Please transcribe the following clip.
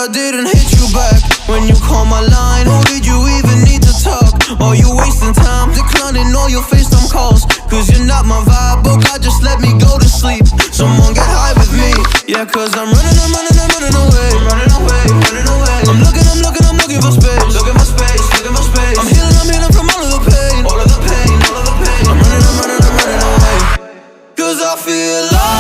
I didn't hit you back when you called my line. Or did you even need to talk? Or you wasting time declining all your FaceTime calls? Cause you're not my vibe, but God just let me go to sleep. Someone get high with me. Yeah, cause I'm running away. I'm looking for space. Looking for space. I'm healing from all of the pain. I'm running away. Cause I feel alive.